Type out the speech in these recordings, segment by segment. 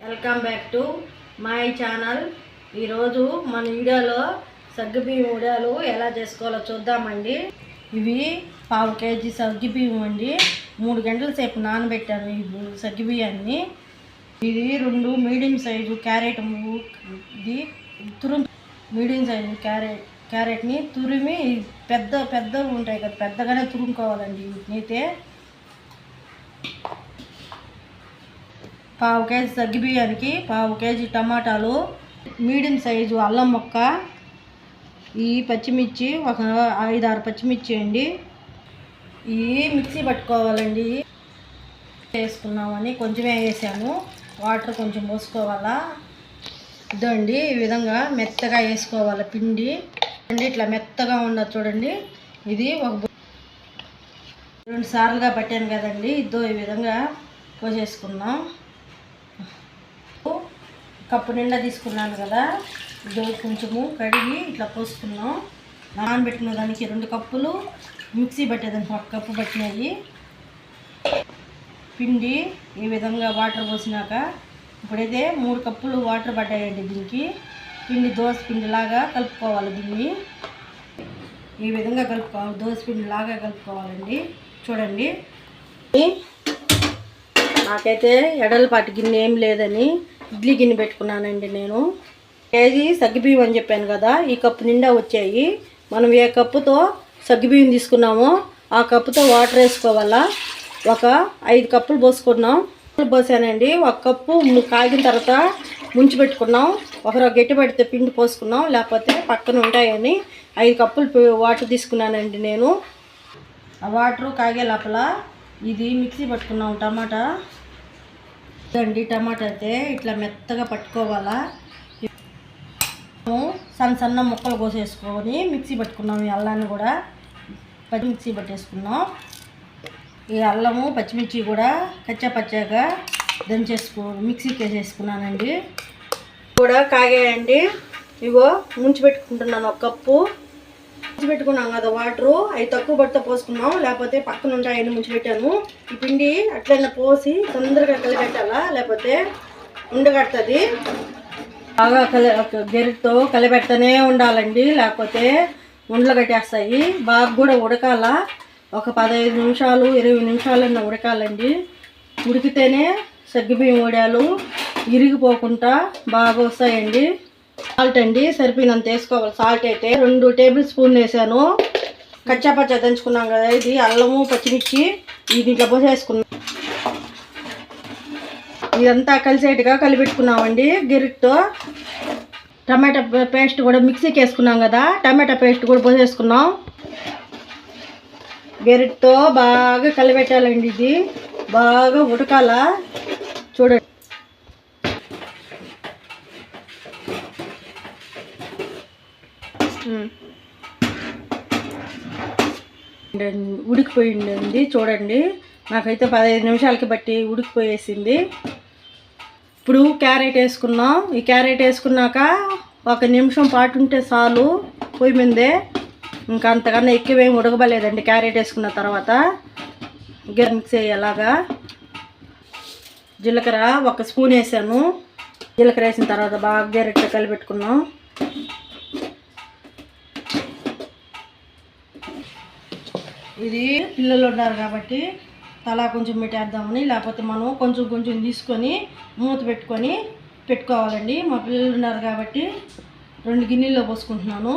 Welcome back to my channel. ఈరోజు మన వీడియోలో సగ్గుబియ్యం వడియాలు ఎలా చేసుకోవాలో చూద్దామండి. ఇవి 1/2 కేజీ సగ్గుబియ్యం అండి. 3 గంటల సేపు నానబెట్టాను ఈ సగ్గుబియ్యాన్ని. ఇది 2 మీడియం సైజు క్యారెట్ ఇది మీడియం సైజు క్యారెట్ని తురిమి పెద్ద ఉంటాయి కదా, పెద్దగానే తురుముకోవాలండి. వీటినైతే 1/2 కేజీ సగ్గుబియ్యానికి 1/2 కేజీ టమాటాలు, మీడియం సైజు అల్లం ముక్క, ఈ పచ్చిమిర్చి ఒక 5-6 పచ్చిమిర్చి అండి. ఇవి మిక్సీ పట్టుకోవాలండి. వేసుకున్నామని కొంచెమే వేసాను, వాటర్ కొంచెం పోసుకోవాలా. ఇదండి, ఈ విధంగా మెత్తగా వేసుకోవాలి పిండి అండి. ఇట్లా మెత్తగా ఉన్నది చూడండి. ఇది ఒక 2 సార్లుగా పట్టాను కదండి. ఇదో ఈ విధంగా పోసేసుకున్నాం. కప్పు నిండా తీసుకున్నాను కదా, ఇదో కొంచెము కడిగి ఇట్లా పోసుకున్నాం. నానబెట్టిన దానికి 2 కప్పులు, మిక్సీ పట్టేదానికి 1 కప్పు పట్టినాయి. పిండి ఈ విధంగా వాటర్ పోసినాక ఇప్పుడైతే 3 కప్పులు వాటర్ పట్టాయండి. దీనికి పిండి దోశ పిండిలాగా కలుపుకోవాలి. దీన్ని ఈ విధంగా కలుపుకోవాలి, దోశ పిండిలాగా కలుపుకోవాలండి. చూడండి, నాకైతే ఎడలపాటి గిన్నె ఏం లేదని ఇడ్లీ గిన్నె పెట్టుకున్నానండి. నేను కేజీ సగ్గుబియ్యం అని చెప్పాను కదా, ఈ కప్పు నిండా వచ్చాయి. మనం ఏ కప్పుతో సగ్గుబియ్యం తీసుకున్నామో ఆ కప్పుతో వాటర్ వేసుకోవాలా. ఒక 5 కప్పులు పోసుకున్నాం. పోసానండి. 1 కప్పు కాగిన తర్వాత ముంచి పెట్టుకున్నాం. ఒకరు గట్టి పడితే పిండి పోసుకున్నాం, లేకపోతే పక్కన ఉంటాయని 5 కప్పులు వాటర్ తీసుకున్నానండి నేను. ఆ వాటరు కాగే లోపల ఇది మిక్సీ పట్టుకున్నాం. టమాటా అండి, టమాటా అయితే ఇట్లా మెత్తగా పట్టుకోవాలా. సన్న ముక్కలు కోసేసుకొని మిక్సీ పట్టుకున్నాం. ఈ అల్లాన్ని కూడా మిక్సీ పట్టేసుకున్నాం. ఈ అల్లము పచ్చిమిర్చి కూడా పచ్చాగా మిక్సీకి వేసేసుకున్నానండి. కూడా కాగాయండి. ఇగో ముంచి పెట్టుకుంటున్నాను 1 కప్పు. ముంచి పెట్టుకున్నాం కదా వాటరు, అవి తక్కువ పడితే పోసుకున్నాం, లేకపోతే పక్కన ఉంటాయని ముంచి పెట్టాను. ఈ పిండి అట్లయినా పోసి తొందరగా కలిపెట్టాలా, లేకపోతే ఉండగడుతుంది. బాగా గెరిటితో కలిపెడతానే ఉండాలండి, లేకపోతే ఉండలు కట్టేస్తాయి. బాగా కూడా ఉడకాల. ఒక 15 నిమిషాలు 20 నిమిషాలన్నా ఉడకాలండి. ఉడికితేనే సగ్గుబియ్యం వడియాలు ఇరిగిపోకుండా బాగా వస్తాయండి. సాల్ట్ అండి సరిపోయినంత వేసుకోవాలి. సాల్ట్ అయితే 2 టేబుల్ స్పూన్లు వేసాను. కచ్చాపచ్చా దంచుకున్నాం కదా, ఇది అల్లము పచ్చిమిర్చి ఇది దీంట్లో పోసేసుకున్నాం. ఇదంతా కలిసేట్టుగా కలిపెట్టుకున్నామండి గెరిటితో. టమాటా పేస్ట్ కూడా మిక్సీకి వేసుకున్నాం కదా, టమాటా పేస్ట్ కూడా పోసేసుకున్నాం. గెరిటితో బాగా కలిపెట్టాలండి. ఇది బాగా ఉడకాల. చూడండి, ఉడికిపోయింది. చూడండి, నాకైతే 15 నిమిషాలకి బట్టి ఉడికిపోయేసింది. ఇప్పుడు క్యారెట్ వేసుకున్నాం. ఈ క్యారెట్ వేసుకున్నాక 1 నిమిషం పాటు ఉంటే చాలు పొయ్యి మీదే. ఇంకా అంతకన్నా ఎక్కువేం ఉడకబలేదండి. క్యారెట్ వేసుకున్న తర్వాత మిక్స్ అయ్యేలాగా జీలకర్ర 1 స్పూన్ వేసాను. జీలకర్ర వేసిన తర్వాత బాగా గెరెట్ కలిపెట్టుకున్నాం. ఇది పిల్లలు ఉన్నారు కాబట్టి తలా కొంచెం పెట్టేద్దామని, లేకపోతే మనం కొంచెం తీసుకొని మూత పెట్టుకోవాలండి. మా పిల్లలు ఉన్నారు కాబట్టి 2 గిన్నెల్లో పోసుకుంటున్నాను.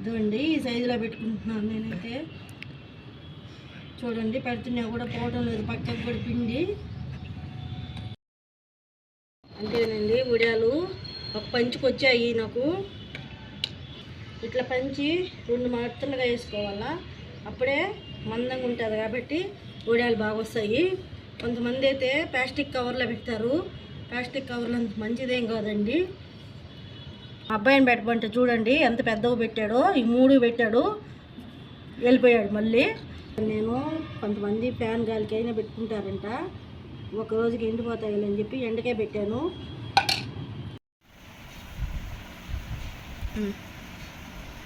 ఇదండి, ఈ సైజులో పెట్టుకుంటున్నాను నేనైతే. చూడండి, పెడుతున్నా కూడా పోవటం లేదు పక్కకు కూడా పిండి. అంతేనండి, వడియాలు ఒక పంచుకు వచ్చాయి నాకు. ఇట్లా పంచి 2 మడతలుగా వేసుకోవాలా, అప్పుడే మందంగా ఉంటుంది కాబట్టి వడియాలు బాగా వస్తాయి. కొంతమంది అయితే ప్లాస్టిక్ కవర్లో పెడతారు. ప్లాస్టిక్ కవర్లు అంత మంచిదేం కాదండి. అబ్బాయిని పెట్టమంటే చూడండి ఎంత పెద్దగా పెట్టాడో. ఈ 3 పెట్టాడు, వెళ్ళిపోయాడు మళ్ళీ. నేను కొంతమంది ఫ్యాన్ గాలికి అయినా పెట్టుకుంటారంట, ఒక రోజుకి ఎండిపోతాయి అని చెప్పి ఎండకే పెట్టాను.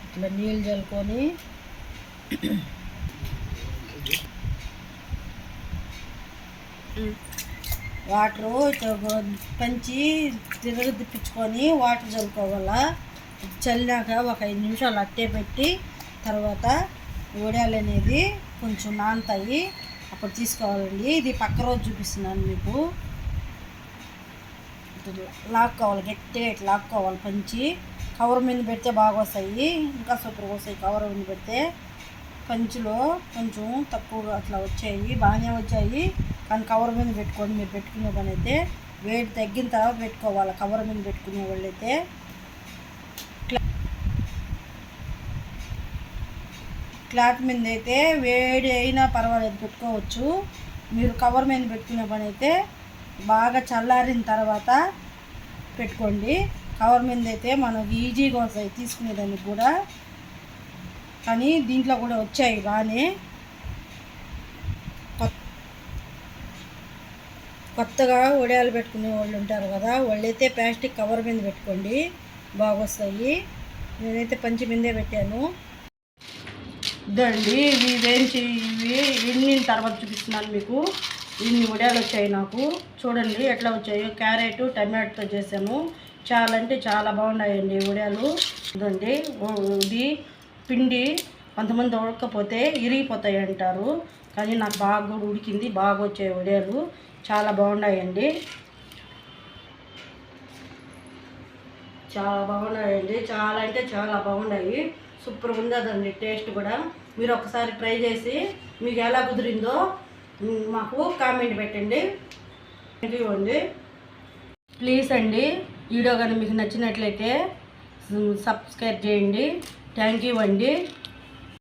ఇట్లా నీళ్ళు చల్లుకొని వాటరు పంచి తిప్పించుకొని వాటర్ చల్లుకోవాలా. చల్లినాక ఒక 5 నిమిషాలు అట్టే పెట్టి తర్వాత వడియాలు అనేది కొంచెం నానతాయి, అప్పుడు తీసుకోవాలండి. ఇది పక్క రోజు చూపిస్తున్నాను మీకు. లాక్కోవాలి, గట్టిగా ఇట్లా లాక్కోవాలి. పంచి కవర్ మీద పెడితే బాగా వస్తాయి, ఇంకా సూపర్గా వస్తాయి. కవర్ మీద పెడితే పంచిలో కొంచెం తక్కువగా అట్లా వచ్చాయి, బాగానే వచ్చాయి. కానీ కవర్ మీద పెట్టుకోండి. మీరు పెట్టుకునే పని అయితే వేడి తగ్గిన తర్వాత పెట్టుకోవాలి. కవర్ మీద పెట్టుకునే వాళ్ళైతే క్లాత్ మీద అయితే వేడి అయినా పర్వాలేదు పెట్టుకోవచ్చు. మీరు కవర్ మీద పెట్టుకునే పని అయితే బాగా చల్లారిన తర్వాత పెట్టుకోండి. కవర్ మీద అయితే మనకు ఈజీగా వస్తాయి తీసుకునేదానికి కూడా. కానీ దీంట్లో కూడా వచ్చాయి బాగానే. కొత్తగా వడియాలు పెట్టుకునే వాళ్ళు ఉంటారు కదా, వాళ్ళైతే ప్లాస్టిక్ కవర్ మీద పెట్టుకోండి, బాగా వస్తాయి. నేనైతే పంచి మీదే పెట్టాను. ఇదండి ఇవి వేయించి ఇవి ఎండిన తర్వాత చూపిస్తున్నాను మీకు. ఇన్ని వడియాలు వచ్చాయి నాకు, చూడండి ఎట్లా వచ్చాయో. క్యారెట్ టమాటోతో చేశాను, చాలా అంటే చాలా బాగున్నాయండి వడియాలు. ఇదండి ఇది పిండి కొంతమంది ఉడకపోతే ఇరిగిపోతాయి అంటారు, కానీ నాకు బాగా కూడా ఉడికింది, బాగా వచ్చాయి వడియాలు, చాలా బాగున్నాయండి. చాలా బాగున్నాయండి, చాలా అంటే చాలా బాగున్నాయి. సూపర్గా ఉందండి టేస్ట్ కూడా. మీరు ఒకసారి ట్రై చేసి మీకు ఎలా కుదిరిందో మాకు కామెంట్ పెట్టండి. థ్యాంక్ యూ అండి. ప్లీజ్ అండి, వీడియో కానీ మీకు నచ్చినట్లయితే సబ్స్క్రైబ్ చేయండి. థ్యాంక్ యూ అండి.